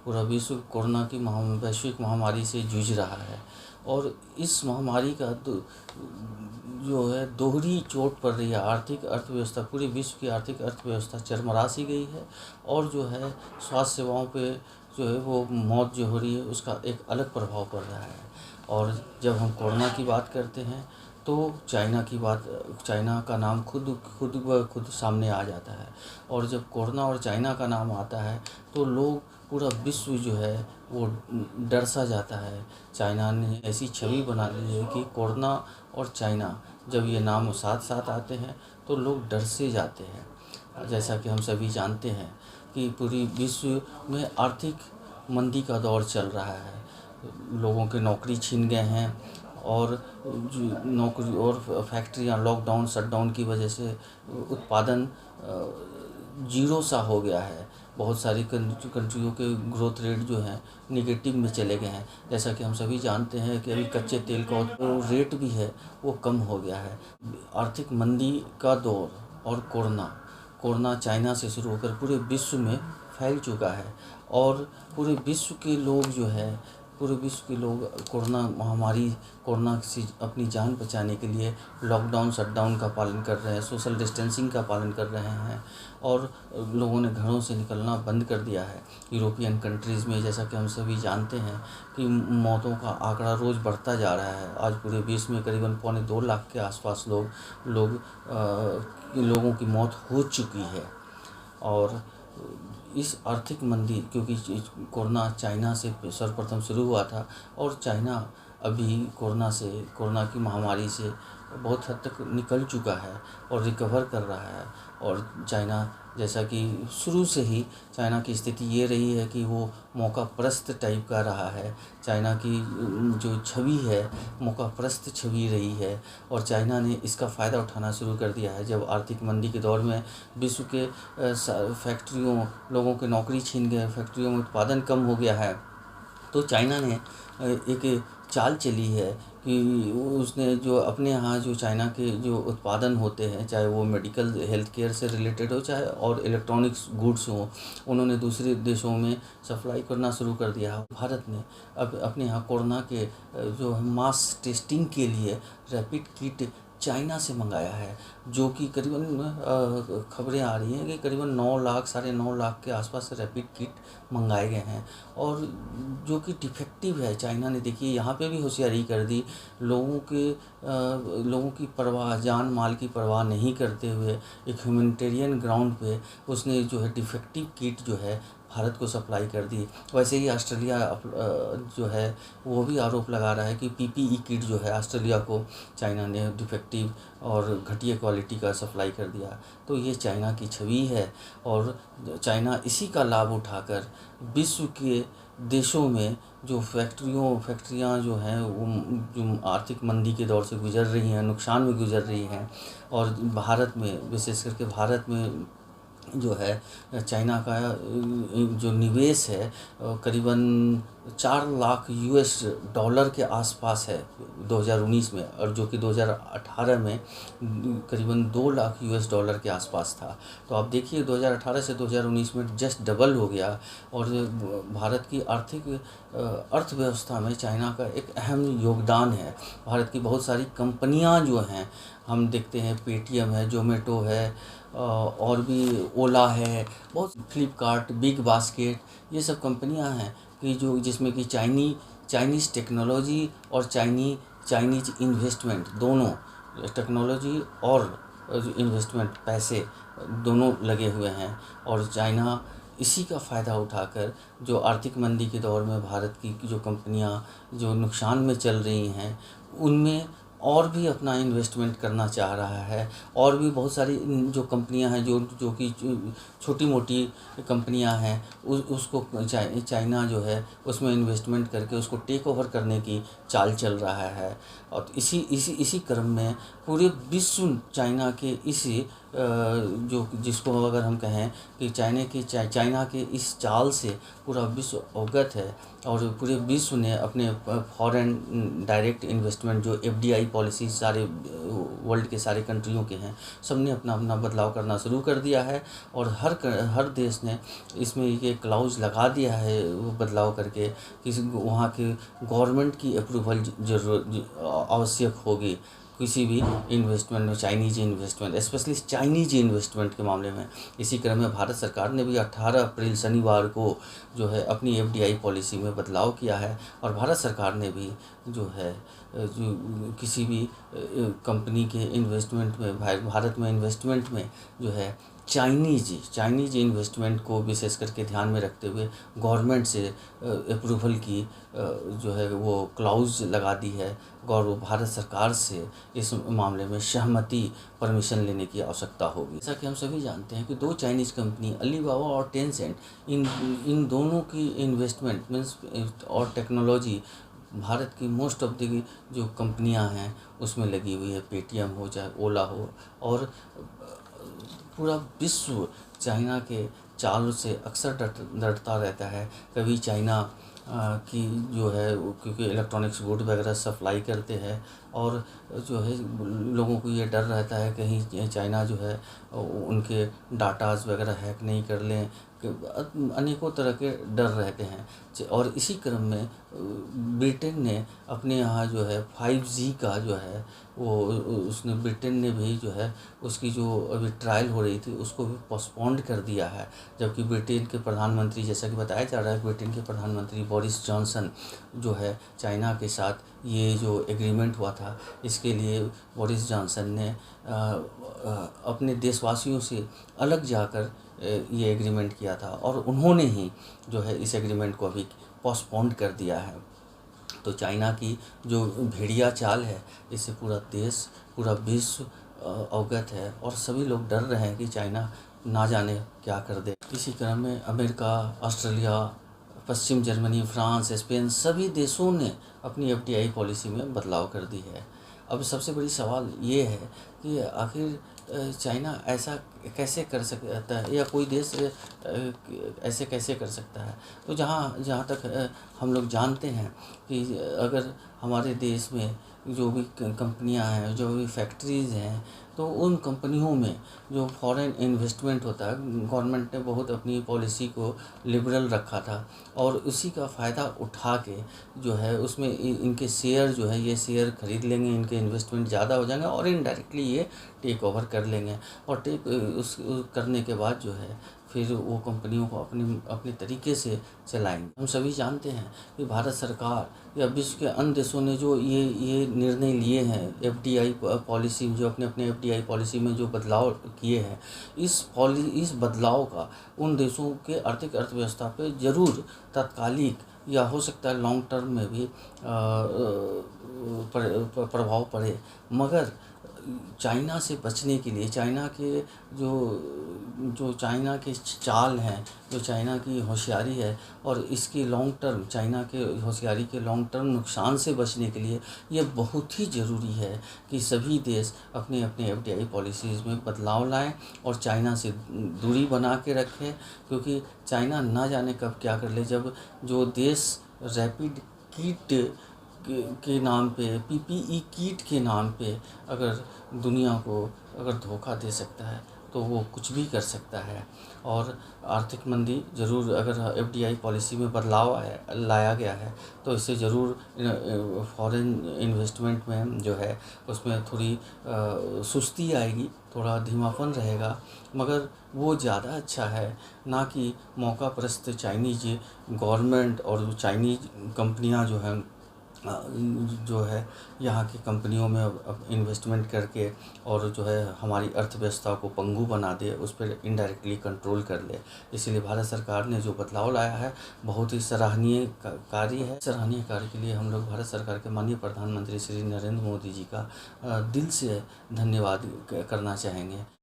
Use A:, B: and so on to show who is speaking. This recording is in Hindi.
A: पूरा विश्व कोरोना की वैश्विक महामारी से जूझ रहा है और इस महामारी का जो है दोहरी चोट पड़ रही है। आर्थिक अर्थव्यवस्था, पूरे विश्व की आर्थिक अर्थव्यवस्था चरमरा सी गई है और जो है स्वास्थ्य सेवाओं पे जो है वो मौत जो हो रही है उसका एक अलग प्रभाव पड़ रहा है। और जब हम कोरोना की बात करते हैं तो चाइना का नाम खुद सामने आ जाता है। और जब कोरोना और चाइना का नाम आता है तो लोग, पूरा विश्व जो है वो डर सा जाता है। चाइना ने ऐसी छवि बना ली है कि कोरोना और चाइना जब ये नाम साथ साथ आते हैं तो लोग डर से जाते हैं। जैसा कि हम सभी जानते हैं कि पूरी विश्व में आर्थिक मंदी का दौर चल रहा है। लोगों के नौकरी छीन गए हैं और जो नौकरी और फैक्ट्रियां लॉकडाउन शटडाउन की वजह से उत्पादन जीरो सा हो गया है। बहुत सारी कंट्रियों के ग्रोथ रेट जो हैं निगेटिव में चले गए हैं। जैसा कि हम सभी जानते हैं कि अभी कच्चे तेल का रेट भी है वो कम हो गया है। आर्थिक मंदी का दौर और कोरोना चाइना से शुरू होकर पूरे विश्व में फैल चुका है और पूरे विश्व के लोग कोरोना से अपनी जान बचाने के लिए लॉकडाउन शटडाउन का पालन कर रहे हैं, सोशल डिस्टेंसिंग का पालन कर रहे हैं और लोगों ने घरों से निकलना बंद कर दिया है। यूरोपियन कंट्रीज़ में जैसा कि हम सभी जानते हैं कि मौतों का आंकड़ा रोज़ बढ़ता जा रहा है। आज पूरे विश्व में करीबन 2.25 लाख के आसपास लोगों की मौत हो चुकी है। और इस आर्थिक मंदी, क्योंकि कोरोना चाइना से सर्वप्रथम शुरू हुआ था और चाइना अभी कोरोना की महामारी से बहुत हद तक निकल चुका है और रिकवर कर रहा है। और चाइना, जैसा कि शुरू से ही चाइना की स्थिति ये रही है कि वो मौकापरस्त टाइप का रहा है। चाइना की जो छवि है मौकापरस्त छवि रही है और चाइना ने इसका फ़ायदा उठाना शुरू कर दिया है। जब आर्थिक मंदी के दौर में विश्व के फैक्ट्रियों, लोगों के नौकरी छीन गए, फैक्ट्रियों में उत्पादन कम हो गया है, तो चाइना ने एक चाल चली है कि उसने जो अपने यहाँ जो चाइना के जो उत्पादन होते हैं, चाहे वो मेडिकल हेल्थ केयर से रिलेटेड हो चाहे और इलेक्ट्रॉनिक्स गुड्स हो, उन्होंने दूसरे देशों में सप्लाई करना शुरू कर दिया है। भारत ने अब अपने यहाँ कोरोना के जो मास टेस्टिंग के लिए रैपिड किट चाइना से मंगाया है, जो कि करीबन खबरें आ रही हैं कि करीबन 9 लाख, 9.5 लाख के आसपास रैपिड किट मंगाए गए हैं और जो कि डिफेक्टिव है। चाइना ने, देखिए, यहाँ पे भी होशियारी कर दी। लोगों की परवाह, जान माल की परवाह नहीं करते हुए एक ह्यूमैनिटेरियन ग्राउंड पे उसने जो है डिफेक्टिव किट जो है भारत को सप्लाई कर दी। वैसे ही ऑस्ट्रेलिया जो है वो भी आरोप लगा रहा है कि पीपीई किट जो है ऑस्ट्रेलिया को चाइना ने डिफेक्टिव और घटिया क्वालिटी का सप्लाई कर दिया। तो ये चाइना की छवि है और चाइना इसी का लाभ उठाकर विश्व के देशों में जो फैक्ट्रियां जो हैं वो जो आर्थिक मंदी के दौर से गुजर रही हैं, नुकसान में गुजर रही हैं। और भारत में, विशेष करके भारत में जो है चाइना का जो निवेश है करीबन 4 लाख यूएस डॉलर के आसपास है 2019 में, और जो कि 2018 में करीबन 2 लाख यूएस डॉलर के आसपास था। तो आप देखिए 2018 से 2019 में जस्ट डबल हो गया। और भारत की अर्थव्यवस्था में चाइना का एक अहम योगदान है। भारत की बहुत सारी कंपनियां जो हैं, हम देखते हैं पेटीएम है, जोमेटो है और भी ओला है, बहुत फ्लिपकार्ट, बिग बास्केट, ये सब कंपनियां हैं कि जिसमें कि चाइनीज़ टेक्नोलॉजी और चाइनीज़ इन्वेस्टमेंट, दोनों टेक्नोलॉजी और इन्वेस्टमेंट, पैसे दोनों लगे हुए हैं। और चाइना इसी का फ़ायदा उठाकर जो आर्थिक मंदी के दौर में भारत की जो कंपनियां जो नुकसान में चल रही हैं उनमें और भी अपना इन्वेस्टमेंट करना चाह रहा है। और भी बहुत सारी जो कंपनियां हैं जो कि छोटी मोटी कंपनियां हैं उसको चाइना जो है उसमें इन्वेस्टमेंट करके उसको टेक ओवर करने की चाल चल रहा है। और इसी क्रम में पूरे विश्व चाइना के इस जो जिसको अगर हम कहें कि चाइना के इस चाल से पूरा विश्व अवगत है और पूरे विश्व ने अपने फॉरेन डायरेक्ट इन्वेस्टमेंट जो एफडीआई पॉलिसी सारे वर्ल्ड के सारे कंट्रियों के हैं, सबने अपना अपना बदलाव करना शुरू कर दिया है और हर देश ने इसमें ये क्लाउज लगा दिया है वो बदलाव करके किसी वहाँ के गवर्नमेंट की अप्रूवल आवश्यक होगी किसी भी इन्वेस्टमेंट में, Chinese investment, specially Chinese investment के मामले में। इसी क्रम में भारत सरकार ने भी 18 अप्रैल शनिवार को जो है अपनी एफडीआई पॉलिसी में बदलाव किया है और भारत सरकार ने भी जो है जो किसी भी कंपनी के इन्वेस्टमेंट में भारत में इन्वेस्टमेंट में जो है चाइनीज इन्वेस्टमेंट को विशेष करके ध्यान में रखते हुए गवर्नमेंट से अप्रूवल की जो है वो क्लाउज लगा दी है। भारत सरकार से इस मामले में सहमति परमिशन लेने की आवश्यकता होगी। जैसा कि हम सभी जानते हैं कि दो चाइनीज़ कंपनी अलीबाबा और टेंसेंट इन दोनों की इन्वेस्टमेंट मीन्स और टेक्नोलॉजी भारत की मोस्ट ऑफ द जो कंपनियां हैं उसमें लगी हुई है। पेटीएम हो चाहे ओला हो और पूरा विश्व चाइना के चाल से अक्सर डरता रहता है। कभी चाइना की जो है क्योंकि इलेक्ट्रॉनिक्स गुड वगैरह सप्लाई करते हैं और जो है लोगों को ये डर रहता है कहीं चाइना जो है उनके डाटाज वगैरह हैक नहीं कर लें, अनेकों तरह के डर रहते हैं। और इसी क्रम में ब्रिटेन ने अपने यहाँ जो है 5G का जो है वो उसने ब्रिटेन ने भी जो है उसकी जो अभी ट्रायल हो रही थी उसको भी पोस्टपोन्ड कर दिया है। जबकि ब्रिटेन के प्रधानमंत्री, जैसा कि बताया जा रहा है, ब्रिटेन के प्रधानमंत्री बोरिस जॉनसन जो है चाइना के साथ ये जो एग्रीमेंट हुआ था इसके लिए बोरिस जॉनसन ने अपने देशवासियों से अलग जाकर ये एग्रीमेंट किया था और उन्होंने ही जो है इस एग्रीमेंट को अभी पोस्टपोन्ड कर दिया है। तो चाइना की जो भेड़िया चाल है इससे पूरा देश, पूरा विश्व अवगत है और सभी लोग डर रहे हैं कि चाइना ना जाने क्या कर दे। इसी क्रम में अमेरिका, ऑस्ट्रेलिया, पश्चिम जर्मनी, फ्रांस, स्पेन सभी देशों ने अपनी एफडीआई पॉलिसी में बदलाव कर दी है। अब सबसे बड़ी सवाल ये है कि आखिर चाइना ऐसा कैसे कर सकता है या कोई देश ऐसे कैसे कर सकता है। तो जहाँ तक हम लोग जानते हैं कि अगर हमारे देश में जो भी कंपनियां हैं, जो भी फैक्ट्रीज़ हैं, तो उन कंपनियों में जो फॉरेन इन्वेस्टमेंट होता है, गवर्नमेंट ने बहुत अपनी पॉलिसी को लिबरल रखा था और उसी का फ़ायदा उठा के जो है उसमें इनके शेयर जो है ये शेयर खरीद लेंगे, इनके इन्वेस्टमेंट ज़्यादा हो जाएंगे और इनडायरेक्टली ये टेक ओवर कर लेंगे और उस करने के बाद जो है फिर वो कंपनियों को अपने तरीके से चलाएंगे। हम सभी जानते हैं कि भारत सरकार या विश्व के अन्य देशों ने जो ये निर्णय लिए हैं एफडीआई पॉलिसी, जो अपने एफडीआई पॉलिसी में जो बदलाव किए हैं, इस बदलाव का उन देशों के आर्थिक अर्थव्यवस्था पे ज़रूर तात्कालिक या हो सकता है लॉन्ग टर्म में भी प्रभाव पड़े। मगर चाइना से बचने के लिए, चाइना के जो चाइना के चाल हैं, जो चाइना की होशियारी है और इसकी लॉन्ग टर्म, चाइना के होशियारी के लॉन्ग टर्म नुकसान से बचने के लिए ये बहुत ही ज़रूरी है कि सभी देश अपने एफडीआई पॉलिसीज़ में बदलाव लाएं और चाइना से दूरी बना के रखें, क्योंकि चाइना ना जाने कब क्या कर ले। जब जो देश रैपिड किट के नाम पे, पीपीई किट के नाम पे अगर दुनिया को अगर धोखा दे सकता है तो वो कुछ भी कर सकता है। और आर्थिक मंदी ज़रूर, अगर एफडीआई पॉलिसी में बदलाव लाया गया है तो इससे ज़रूर फॉरेन इन्वेस्टमेंट में जो है उसमें थोड़ी सुस्ती आएगी, थोड़ा धीमापन रहेगा, मगर वो ज़्यादा अच्छा है ना कि मौका परस्त चाइनीज गवर्नमेंट और चाइनीज कंपनियां जो है यहाँ की कंपनियों में अब इन्वेस्टमेंट करके और जो है हमारी अर्थव्यवस्था को पंगु बना दे, उस पर इनडायरेक्टली कंट्रोल कर ले। इसीलिए भारत सरकार ने जो बदलाव लाया है बहुत ही सराहनीय कार्य है। सराहनीय कार्य के लिए हम लोग भारत सरकार के माननीय प्रधानमंत्री श्री नरेंद्र मोदी जी का दिल से धन्यवाद करना चाहेंगे।